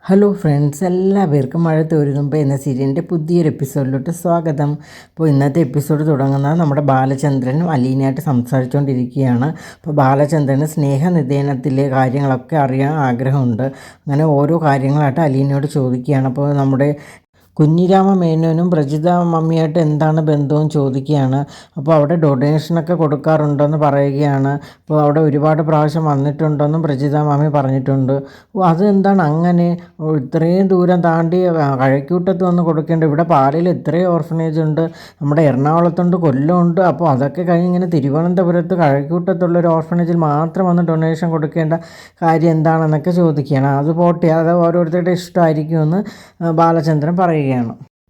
Hello friends, എല്ലാവർക്കും മഴ തോരുന്നുമ്പോൾ എന്ന സീരിയലിൻ്റെ പുതിയൊരു എപ്പിസോഡിലോട്ട് സ്വാഗതം. അപ്പോൾ ഇന്നത്തെ എപ്പിസോഡ് തുടങ്ങുന്നത് നമ്മുടെ ബാലചന്ദ്രനും അലീനയായിട്ട് സംസാരിച്ചുകൊണ്ടിരിക്കുകയാണ്. അപ്പോൾ ബാലചന്ദ്രന് സ്നേഹനിധേനത്തിലെ കാര്യങ്ങളൊക്കെ അറിയാൻ ആഗ്രഹമുണ്ട്. അങ്ങനെ ഓരോ കാര്യങ്ങളായിട്ട് അലീനയോട് ചോദിക്കുകയാണ്. അപ്പോൾ നമ്മുടെ കുഞ്ഞിരാമ മേനോനും പ്രജിത മമ്മിയായിട്ട് എന്താണ് ബന്ധവും ചോദിക്കുകയാണ്. അപ്പോൾ അവിടെ ഡൊണേഷനൊക്കെ കൊടുക്കാറുണ്ടെന്ന് പറയുകയാണ്. അപ്പോൾ അവിടെ ഒരുപാട് പ്രാവശ്യം വന്നിട്ടുണ്ടെന്നും പ്രജിത മമ്മി പറഞ്ഞിട്ടുണ്ട്. അതെന്താണ് അങ്ങനെ ഇത്രയും ദൂരം താണ്ടി കഴക്കൂട്ടത്ത് വന്ന് കൊടുക്കേണ്ട? ഇവിടെ പാലയിൽ ഇത്രയും ഓർഫനേജ് ഉണ്ട്, നമ്മുടെ എറണാകുളത്തുണ്ട്, കൊല്ലമുണ്ട്. അപ്പോൾ അതൊക്കെ കഴിഞ്ഞ് ഇങ്ങനെ തിരുവനന്തപുരത്ത് കഴക്കൂട്ടത്തുള്ളൊരു ഓർഫനേജിൽ മാത്രം വന്ന് ഡൊണേഷൻ കൊടുക്കേണ്ട കാര്യം എന്താണെന്നൊക്കെ ചോദിക്കുകയാണ്. അത് പോട്ടെ, അത് ഓരോരുത്തരുടെ ഇഷ്ടമായിരിക്കുമെന്ന് ബാലചന്ദ്രൻ പറയുകയാണ്.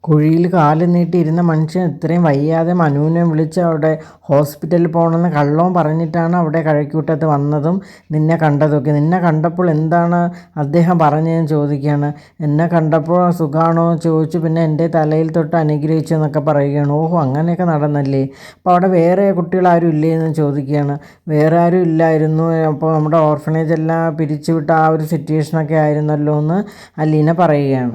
കുഴിയിൽ കാല് നീട്ടിയിരുന്ന മനുഷ്യൻ ഇത്രയും വയ്യാതെ മനുവിനെ വിളിച്ച് അവിടെ ഹോസ്പിറ്റലിൽ പോകണമെന്ന് കള്ളവും പറഞ്ഞിട്ടാണ് അവിടെ കഴക്കൂട്ടത്ത് വന്നതും നിന്നെ കണ്ടതൊക്കെ. നിന്നെ കണ്ടപ്പോൾ എന്താണ് അദ്ദേഹം പറഞ്ഞതെന്ന് ചോദിക്കുകയാണ്. എന്നെ കണ്ടപ്പോൾ സുഖമാണോ ചോദിച്ചു, പിന്നെ എൻ്റെ തലയിൽ തൊട്ട് അനുഗ്രഹിച്ചു എന്നൊക്കെ പറയുകയാണ്. ഓഹോ, അങ്ങനെയൊക്കെ നടന്നല്ലേ? അപ്പോൾ അവിടെ വേറെ കുട്ടികളാരും ഇല്ലേ എന്ന് ചോദിക്കുകയാണ്. വേറെ ആരും ഇല്ലായിരുന്നു, അപ്പോൾ നമ്മുടെ ഓർഫനേജ് എല്ലാം പിരിച്ചുവിട്ട ആ ഒരു സിറ്റുവേഷനൊക്കെ ആയിരുന്നല്ലോ എന്ന് അലീന പറയുകയാണ്.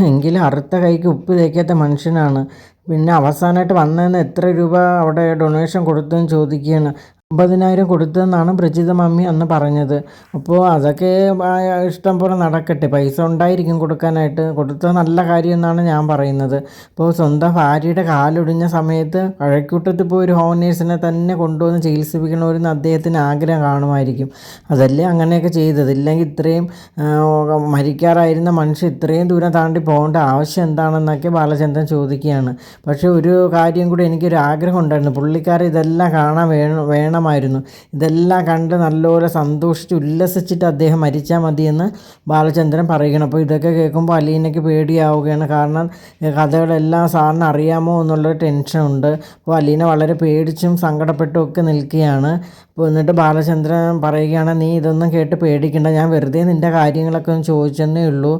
എങ്കിലും അറുത്ത കൈക്ക് ഉപ്പ് തേക്കാത്ത മനുഷ്യനാണ്. പിന്നെ അവസാനമായിട്ട് വന്നതെന്ന് എത്ര രൂപ അവിടെ ഡൊണേഷൻ കൊടുത്തതെന്ന് ചോദിക്കുകയാണ്. 50,000 കൊടുത്തതെന്നാണ് പ്രജിത മമ്മി അന്ന് പറഞ്ഞത്. അപ്പോൾ അതൊക്കെ ഇഷ്ടം പോലെ നടക്കട്ടെ, പൈസ ഉണ്ടായിരിക്കും കൊടുക്കാനായിട്ട്. കൊടുത്തത് നല്ല കാര്യം എന്നാണ് ഞാൻ പറയുന്നത്. അപ്പോൾ സ്വന്തം ഭാര്യയുടെ കാലൊടിഞ്ഞ സമയത്ത് കഴക്കൂട്ടത്തിൽ പോയി ഒരു ഹോം നേഴ്സിനെ തന്നെ കൊണ്ടുവന്ന് ചികിത്സിപ്പിക്കണമെന്ന് അദ്ദേഹത്തിന് ആഗ്രഹം കാണുമായിരിക്കും. അതല്ലേ അങ്ങനെയൊക്കെ ചെയ്തത്. ഇല്ലെങ്കിൽ ഇത്രയും മരിക്കാറായിരുന്ന മനുഷ്യൻ ഇത്രയും ദൂരം താണ്ടി പോകേണ്ട ആവശ്യം എന്താണെന്നൊക്കെ ബാലചന്ദ്രൻ ചോദിക്കുകയാണ്. പക്ഷേ ഒരു കാര്യം കൂടി എനിക്കൊരു ആഗ്രഹം ഉണ്ടായിരുന്നു, പുള്ളിക്കാരെ ഇതെല്ലാം കാണാൻ വേണമായിരുന്നു. ഇതെല്ലാം കണ്ട് നല്ലപോലെ സന്തോഷിച്ച് ഉല്ലസിച്ചിട്ട് അദ്ദേഹം മരിച്ചാൽ മതിയെന്ന് ബാലചന്ദ്രൻ പറയുകയാണ്. അപ്പോൾ ഇതൊക്കെ കേൾക്കുമ്പോൾ അലീനയ്ക്ക് പേടിയാവുകയാണ്. കാരണം കഥകളെല്ലാം സാറിന് അറിയാമോ എന്നുള്ളൊരു ടെൻഷനുണ്ട്. അപ്പോൾ അലീന വളരെ പേടിച്ചും സങ്കടപ്പെട്ടും ഒക്കെ നിൽക്കുകയാണ്. അപ്പോൾ എന്നിട്ട് ബാലചന്ദ്രൻ പറയുകയാണ്, നീ ഇതൊന്നും കേട്ട് പേടിക്കണ്ട, ഞാൻ വെറുതെ നിൻ്റെ കാര്യങ്ങളൊക്കെ ഒന്ന് ചോദിച്ചെന്നേ ഉള്ളൂ,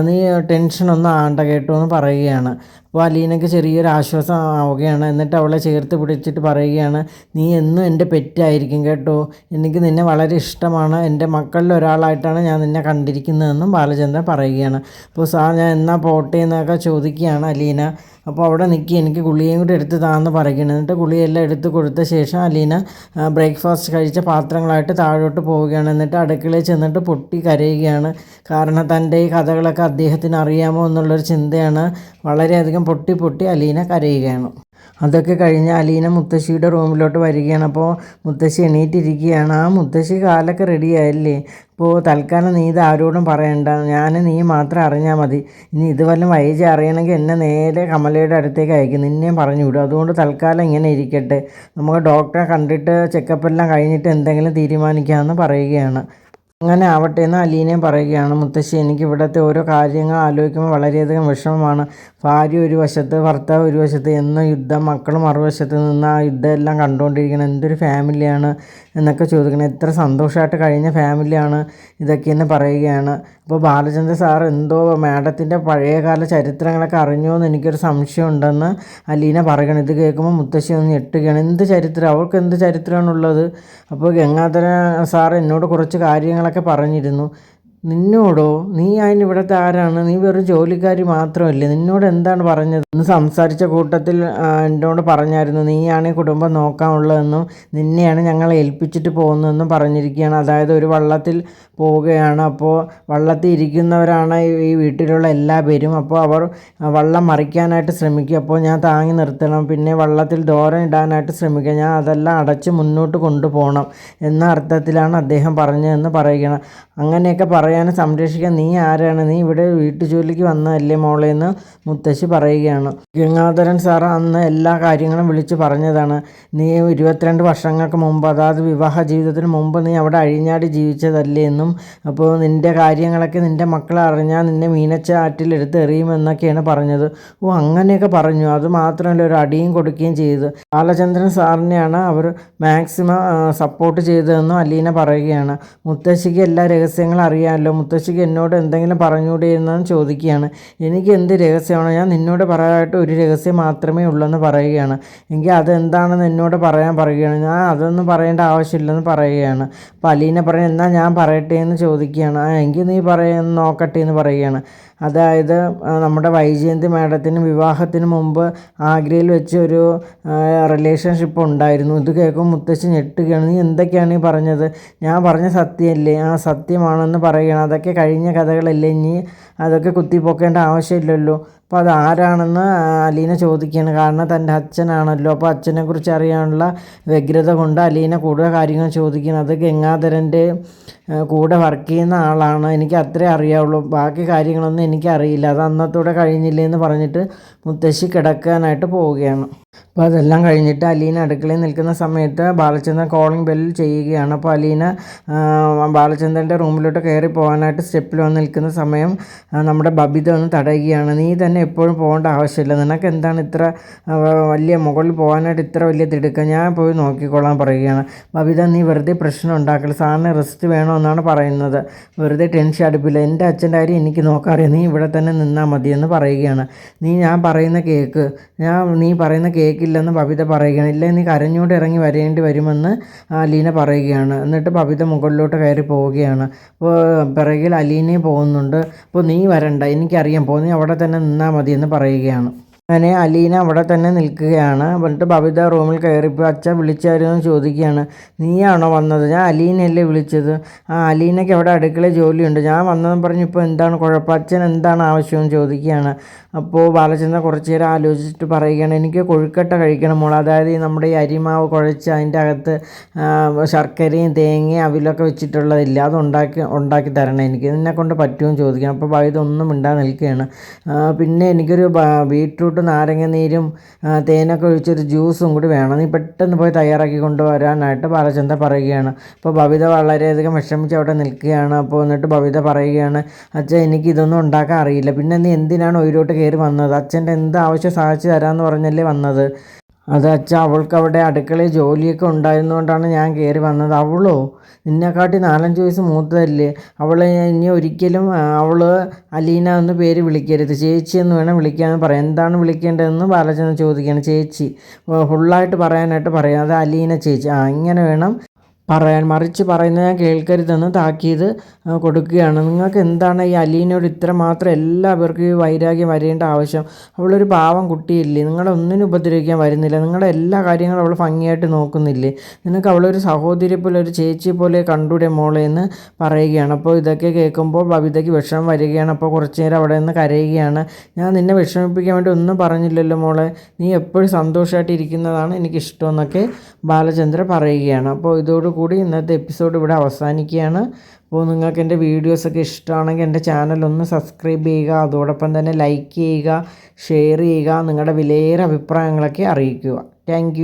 നീ ടെൻഷനൊന്നും ആണ്ട കേട്ടോ എന്ന് പറയുകയാണ്. അപ്പോൾ അലീനയ്ക്ക് ചെറിയൊരു ആശ്വാസം ആവുകയാണ്. എന്നിട്ട് അവളെ ചേർത്ത് പിടിച്ചിട്ട് പറയുകയാണ്, നീ എന്നും എൻ്റെ പെറ്റായിരിക്കും കേട്ടോ, എനിക്ക് നിന്നെ വളരെ ഇഷ്ടമാണ്, എൻ്റെ മക്കളിൽ ഒരാളായിട്ടാണ് ഞാൻ നിന്നെ കണ്ടിരിക്കുന്നതെന്നും ബാലചന്ദ്രൻ പറയുകയാണ്. അപ്പോൾ സാർ ഞാൻ എന്നാ പോട്ടെ എന്നൊക്കെ ചോദിക്കുകയാണ് അലീന. അപ്പോൾ അവിടെ നിൽക്കി, എനിക്ക് ഗുളികയും കൂടി എടുത്ത് താന്ന് പറയുകയാണ്. എന്നിട്ട് ഗുളിയെല്ലാം എടുത്ത് കൊടുത്ത ശേഷം അലീന ബ്രേക്ക്ഫാസ്റ്റ് കഴിച്ച പാത്രങ്ങളായിട്ട് താഴോട്ട് പോവുകയാണ്. എന്നിട്ട് അടുക്കളയിൽ ചെന്നിട്ട് പൊട്ടി കരയുകയാണ്. കാരണം തൻ്റെ ഈ കഥകളൊക്കെ അദ്ദേഹത്തിന് അറിയാമോ എന്നുള്ളൊരു ചിന്തയാണ്. വളരെയധികം പൊട്ടി അലീന കരയുകയാണ്. അതൊക്കെ കഴിഞ്ഞ് അലീന മുത്തശ്ശിയുടെ റൂമിലോട്ട് വരികയാണ്. അപ്പോൾ മുത്തശ്ശി എണീറ്റിരിക്കുകയാണ്. ആ മുത്തശ്ശി കാലൊക്കെ റെഡിയായല്ലേ? ഇപ്പോൾ തൽക്കാലം നീ ഇത് ആരോടും പറയണ്ട, നീ മാത്രം അറിഞ്ഞാൽ മതി. ഇനി ഇത് വല്ലതും വൈകി അറിയണമെങ്കിൽ എന്നെ നേരെ കമലയുടെ അടുത്തേക്ക് അയക്കും, നിന്നെയും പറഞ്ഞു വിടും. അതുകൊണ്ട് തൽക്കാലം ഇങ്ങനെ ഇരിക്കട്ടെ, നമുക്ക് ഡോക്ടറെ കണ്ടിട്ട് ചെക്കപ്പെല്ലാം കഴിഞ്ഞിട്ട് എന്തെങ്കിലും തീരുമാനിക്കാമെന്ന് പറയുകയാണ്. അങ്ങനെ ആവട്ടെ എന്ന് അലീനയും പറയുകയാണ്. മുത്തശ്ശി, എനിക്ക് ഇവിടുത്തെ ഓരോ കാര്യങ്ങൾ ആലോചിക്കുമ്പോൾ വളരെയധികം വിഷമമാണ്. ഭാര്യ ഒരു വശത്ത്, ഭർത്താവ് ഒരു വശത്ത്, എന്ന യുദ്ധം, മക്കളും മറുവശത്ത് നിന്ന് ആ യുദ്ധം എല്ലാം കണ്ടുകൊണ്ടിരിക്കണം. എന്തൊരു ഫാമിലിയാണ് എന്നൊക്കെ ചോദിക്കണം. എത്ര സന്തോഷമായിട്ട് കഴിഞ്ഞ ഫാമിലിയാണ് ഇതൊക്കെയെന്ന് പറയുകയാണ്. അപ്പോൾ ബാലചന്ദ്ര സാർ എന്തോ മാഡത്തിൻ്റെ പഴയകാല ചരിത്രങ്ങളൊക്കെ അറിഞ്ഞോ എന്ന് എനിക്കൊരു സംശയം ഉണ്ടെന്ന് അലീന പറയണം. ഇത് കേൾക്കുമ്പോൾ മുത്തശ്ശി ഒന്ന് ഞെട്ടുകയാണ്. എന്ത് ചരിത്രം? അവൾക്ക് എന്ത് ചരിത്രമാണുള്ളത്? അപ്പോൾ ഗംഗാധര സാർ എന്നോട് കുറച്ച് കാര്യങ്ങളൊക്കെ പറഞ്ഞിരുന്നു. നിന്നോടോ? നീ അതിന് ഇവിടുത്തെ ആരാണ്? നീ വെറും ജോലിക്കാരി മാത്രമല്ലേ, നിന്നോട് എന്താണ് പറഞ്ഞത്? ഇന്ന് സംസാരിച്ച കൂട്ടത്തിൽ എന്നോട് പറഞ്ഞായിരുന്നു, നീയാണ് ഈ കുടുംബം നോക്കാനുള്ളതെന്നും നിന്നെയാണ് ഞങ്ങൾ ഏൽപ്പിച്ചിട്ട് പോകുന്നതെന്നും പറഞ്ഞിരിക്കുകയാണ്. അതായത് ഒരു വള്ളത്തിൽ പോവുകയാണ്, അപ്പോൾ വള്ളത്തിൽ ഇരിക്കുന്നവരാണ് ഈ വീട്ടിലുള്ള എല്ലാ പേരും. അപ്പോൾ അവർ വള്ളം മറിക്കാനായിട്ട് ശ്രമിക്കും, അപ്പോൾ ഞാൻ താങ്ങി നിർത്തണം. പിന്നെ വള്ളത്തിൽ ദോരം ഇടാനായിട്ട് ശ്രമിക്കുക, ഞാൻ അതെല്ലാം അടച്ച് മുന്നോട്ട് കൊണ്ടുപോകണം എന്ന അർത്ഥത്തിലാണ് അദ്ദേഹം പറഞ്ഞതെന്ന് പറയുകയാണ്. അങ്ങനെയൊക്കെ പറയാനും സംരക്ഷിക്കാൻ നീ ആരാണ്? നീ ഇവിടെ വീട്ടുജോലിക്ക് വന്നതല്ലേ മോളെ എന്ന് മുത്തശ്ശി പറയുകയാണ്. ഗംഗാധരൻ സാർ അന്ന് എല്ലാ കാര്യങ്ങളും വിളിച്ച് പറഞ്ഞതാണ്. നീ 22 വർഷങ്ങൾക്ക് മുമ്പ്, അതായത് വിവാഹ ജീവിതത്തിന് മുമ്പ് നീ അവിടെ അഴിഞ്ഞാടി ജീവിച്ചതല്ലേ എന്നും, അപ്പോൾ നിൻ്റെ കാര്യങ്ങളൊക്കെ നിൻ്റെ മക്കളെ അറിഞ്ഞാൽ നിന്നെ മീനച്ച ആറ്റിലെടുത്ത് എറിയുമെന്നൊക്കെയാണ് പറഞ്ഞത്. ഓ, അങ്ങനെയൊക്കെ പറഞ്ഞു. അത് മാത്രമല്ല, ഒരു അടിയും കൊടുക്കുകയും ചെയ്തു. ബാലചന്ദ്രൻ സാറിനെയാണ് അവർ മാക്സിമം സപ്പോർട്ട് ചെയ്തതെന്നും അലീന പറയുകയാണ്. മുത്തശ്ശിക്ക് എല്ലാ രഹസ്യങ്ങളും അറിയാമല്ലോ, മുത്തശ്ശിക്ക് എന്നോട് എന്തെങ്കിലും പറഞ്ഞുകൂടെ എന്ന് ചോദിക്കുകയാണ്. എനിക്ക് എന്ത് രഹസ്യമാണ്? ഞാൻ നിന്നോട് പറയാനായിട്ട് ഒരു രഹസ്യം മാത്രമേ ഉള്ളെന്ന് പറയുകയാണ്. എങ്കിൽ അതെന്താണെന്ന് എന്നോട് പറയാൻ പറയുകയാണ്. ഞാൻ അതൊന്നും പറയേണ്ട ആവശ്യമില്ലെന്ന് പറയുകയാണ്. അപ്പോൾ അലീന പറയുന്നത്, എന്നാൽ ഞാൻ പറയട്ടെ നോക്കട്ടെ എന്ന് ചോദിക്കുകയാണ്. എങ്കിൽ നീ നോക്കട്ടെ എന്ന് പറയുകയാണ്. അതായത് നമ്മുടെ വൈജയന്തി മാഡത്തിന് വിവാഹത്തിന് മുമ്പ് ആഗ്രയിൽ വെച്ച് ഒരു റിലേഷൻഷിപ്പ് ഉണ്ടായിരുന്നു. ഇത് കേൾക്കുമ്പോൾ മുത്തശ്ശി ഞെട്ടുകയാണ്. നീ എന്തൊക്കെയാണ് ഈ പറഞ്ഞത്? ഞാൻ പറഞ്ഞ സത്യമല്ലേ? ആ സത്യമാണെന്ന് പറയുകയാണ്. അതൊക്കെ കഴിഞ്ഞ കഥകളല്ലേ, ഇനി അതൊക്കെ കുത്തിപ്പൊക്കേണ്ട ആവശ്യമില്ലല്ലോ. അപ്പോൾ അത് ആരാണെന്ന് അലീന ചോദിക്കുകയാണ്. കാരണം തൻ്റെ അച്ഛനാണല്ലോ. അപ്പോൾ അച്ഛനെക്കുറിച്ച് അറിയാനുള്ള വ്യഗ്രത കൊണ്ട് അലീന കൂടുതൽ കാര്യങ്ങൾ ചോദിക്കുന്നത്. അത് ഗംഗാധരൻ്റെ കൂടെ വർക്ക് ചെയ്യുന്ന ആളാണ്, എനിക്ക് അത്രേ അറിയാവുള്ളൂ, ബാക്കി കാര്യങ്ങളൊന്നും എനിക്കറിയില്ല, അത് അന്നത്തോടെ കഴിഞ്ഞില്ലേ എന്ന് പറഞ്ഞിട്ട് മുത്തശ്ശി കിടക്കാനായിട്ട് പോവുകയാണ്. അപ്പോൾ അതെല്ലാം കഴിഞ്ഞിട്ട് അലീന അടുക്കളയിൽ നിൽക്കുന്ന സമയത്ത് ബാലചന്ദ്രൻ കോളിംഗ് ബെല്ലിൽ ചെയ്യുകയാണ്. അപ്പോൾ അലീന ബാലചന്ദ്രൻ്റെ റൂമിലോട്ട് കയറി പോകാനായിട്ട് സ്റ്റെപ്പിൽ വന്ന് നിൽക്കുന്ന സമയം നമ്മുടെ ബബിത ഒന്ന് തടയുകയാണ്. നീ തന്നെ എപ്പോഴും പോകേണ്ട ആവശ്യമില്ല, നിനക്ക് എന്താണ് ഇത്ര വലിയ മുകളിൽ പോകാനായിട്ട് ഇത്ര വലിയ തിടുക്കം? ഞാൻ പോയി നോക്കിക്കോളാൻ പറയുകയാണ്. ബബിത, നീ വെറുതെ പ്രശ്നം ഉണ്ടാക്കില്ല, സാറിന് റെസ്റ്റ് വേണമെന്നാണ് പറയുന്നത്, വെറുതെ ടെൻഷൻ അടുപ്പില്ല, എൻ്റെ അച്ഛൻ്റെ കാര്യം എനിക്ക് നോക്കാറിയാം, നീ ഇവിടെ തന്നെ നിന്നാൽ മതിയെന്ന് പറയുകയാണ്. ഞാൻ പറയുന്ന നീ പറയുന്ന കേൾക്കില്ലെന്ന് ബബിത പറയുകയാണ്. ഇല്ലേ, നീ കരഞ്ഞോണ്ട് ഇറങ്ങി വരേണ്ടി വരുമെന്ന് അലീന പറയുകയാണ്. എന്നിട്ട് ബബിത മുകളിലോട്ട് കയറി പോവുകയാണ്. അപ്പോൾ പിറകിൽ അലീനയും പോകുന്നുണ്ട്. അപ്പോൾ നീ വരണ്ട, എനിക്കറിയാം, നീ അവിടെ തന്നെ നിന്നാൽ മതിയെന്ന് പറയുകയാണ്. അങ്ങനെ അലീന അവിടെ തന്നെ നിൽക്കുകയാണ്. എന്നിട്ട് ബബിത റൂമിൽ കയറിപ്പോൾ അച്ഛൻ വിളിച്ചായിരുന്നു ചോദിക്കുകയാണ്. നീയാണോ വന്നത്? ഞാൻ അലീനയല്ലേ വിളിച്ചത്. അലീനയ്ക്ക് അവിടെ അടുക്കളയിൽ ജോലിയുണ്ട്, ഞാൻ വന്നതെന്ന് പറഞ്ഞ് ഇപ്പോൾ എന്താണ് കുഴപ്പം, അച്ഛൻ എന്താണ് ആവശ്യമെന്ന് ചോദിക്കുകയാണ്. അപ്പോൾ ബാലചന്ദ്രൻ കുറച്ച് നേരം ആലോചിച്ചിട്ട് പറയുകയാണ്, എനിക്ക് കൊഴുക്കട്ട കഴിക്കണം മോൾ, അതായത് നമ്മുടെ ഈ അരിമാവ് കുഴച്ച് അതിൻ്റെ അകത്ത് ശർക്കരയും തേങ്ങയും അവിലൊക്കെ വെച്ചിട്ടുള്ളതില്ല, അത് ഉണ്ടാക്കി തരണം, എനിക്ക് എന്നെക്കൊണ്ട് പറ്റുമെന്ന് ചോദിക്കണം. അപ്പോൾ ബബിത ഒന്നും മിണ്ടാതെ നിൽക്കുകയാണ്. പിന്നെ എനിക്കൊരു ബീട്രൂട്ട് നാരങ്ങ നീരും തേനൊക്കെ ഒഴിച്ചൊരു ജ്യൂസും കൂടി വേണം, നീ പെട്ടെന്ന് പോയി തയ്യാറാക്കി കൊണ്ടുവരാനായിട്ട് ബാലചന്ദ്രൻ പറയുകയാണ്. അപ്പോൾ ബബിത വളരെയധികം വിഷമിച്ച് അവിടെ നിൽക്കുകയാണ്. അപ്പോൾ എന്നിട്ട് ബബിത പറയുകയാണ്, അച്ഛൻ എനിക്ക് ഇതൊന്നും ഉണ്ടാക്കാൻ അറിയില്ല, പിന്നെ നീ എന്തിനാണ് ഉയരോട്ട് കയറി വന്നത്? അച്ഛൻ്റെ എന്ത് ആവശ്യം സാധിച്ചു തരാമെന്ന് പറഞ്ഞല്ലേ വന്നത്? അത് അച്ഛൻ, അവൾക്ക് അവിടെ അടുക്കളയിൽ ജോലിയൊക്കെ ഉണ്ടായിരുന്നുകൊണ്ടാണ് ഞാൻ കയറി വന്നത്. അവളോ നിന്നെക്കാട്ടി 4-5 വയസ്സ് മൂത്തതല്ലേ, അവളെ ഇനി ഒരിക്കലും അലീന എന്ന് പേര് വിളിക്കരുത്, ചേച്ചി എന്ന് വേണം വിളിക്കാമെന്ന് പറയാം. എന്താണ് വിളിക്കേണ്ടതെന്ന് ബാലചന്ദ്രൻ ചോദിക്കുകയാണ്. ചേച്ചി ഫുള്ളായിട്ട് പറയാനായിട്ട് പറയാം, അത് അലീന ചേച്ചി, ഇങ്ങനെ വേണം പറയാൻ, മറിച്ച് പറയുന്നത് ഞാൻ കേൾക്കരുതെന്ന് താക്കീത് കൊടുക്കുകയാണ്. നിങ്ങൾക്ക് എന്താണ് ഈ അലീനയോട് ഇത്രമാത്രം എല്ലാവർക്കും ഈ വൈരാഗ്യം വരേണ്ട ആവശ്യം? അവളൊരു പാവം കുട്ടിയില്ലേ, നിങ്ങളൊന്നിനും ഉപദ്രവിക്കാൻ വരുന്നില്ല, നിങ്ങളുടെ എല്ലാ കാര്യങ്ങളും അവൾ ഭംഗിയായിട്ട് നോക്കുന്നില്ലേ, നിനക്ക് അവളൊരു സഹോദരി പോലെ ഒരു ചേച്ചി പോലെ കണ്ടൂടെ മോളെ എന്ന് പറയുകയാണ്. അപ്പോൾ ഇതൊക്കെ കേൾക്കുമ്പോൾ ബബിതയ്ക്ക് വിഷമം വരികയാണ്. അപ്പോൾ കുറച്ച് നേരം അവിടെ നിന്ന് കരയുകയാണ്. ഞാൻ നിന്നെ വിഷമിപ്പിക്കാൻ വേണ്ടി ഒന്നും പറഞ്ഞില്ലല്ലോ മോളെ, നീ എപ്പോഴും സന്തോഷമായിട്ട് ഇരിക്കുന്നതാണ് എനിക്കിഷ്ടമെന്നൊക്കെ ബാലചന്ദ്രൻ പറയുകയാണ്. അപ്പോൾ ഇതോടുകൂടി ഇന്നത്തെ എപ്പിസോഡ് ഇവിടെ അവസാനിക്കുകയാണ്. അപ്പോൾ നിങ്ങൾക്ക് എൻ്റെ വീഡിയോസൊക്കെ ഇഷ്ടമാണെങ്കിൽ എൻ്റെ ചാനൽ ഒന്ന് സബ്സ്ക്രൈബ് ചെയ്യുക, അതോടൊപ്പം തന്നെ ലൈക്ക് ചെയ്യുക, ഷെയർ ചെയ്യുക, നിങ്ങളുടെ വിലയേറെ അഭിപ്രായങ്ങളൊക്കെ അറിയിക്കുക. താങ്ക്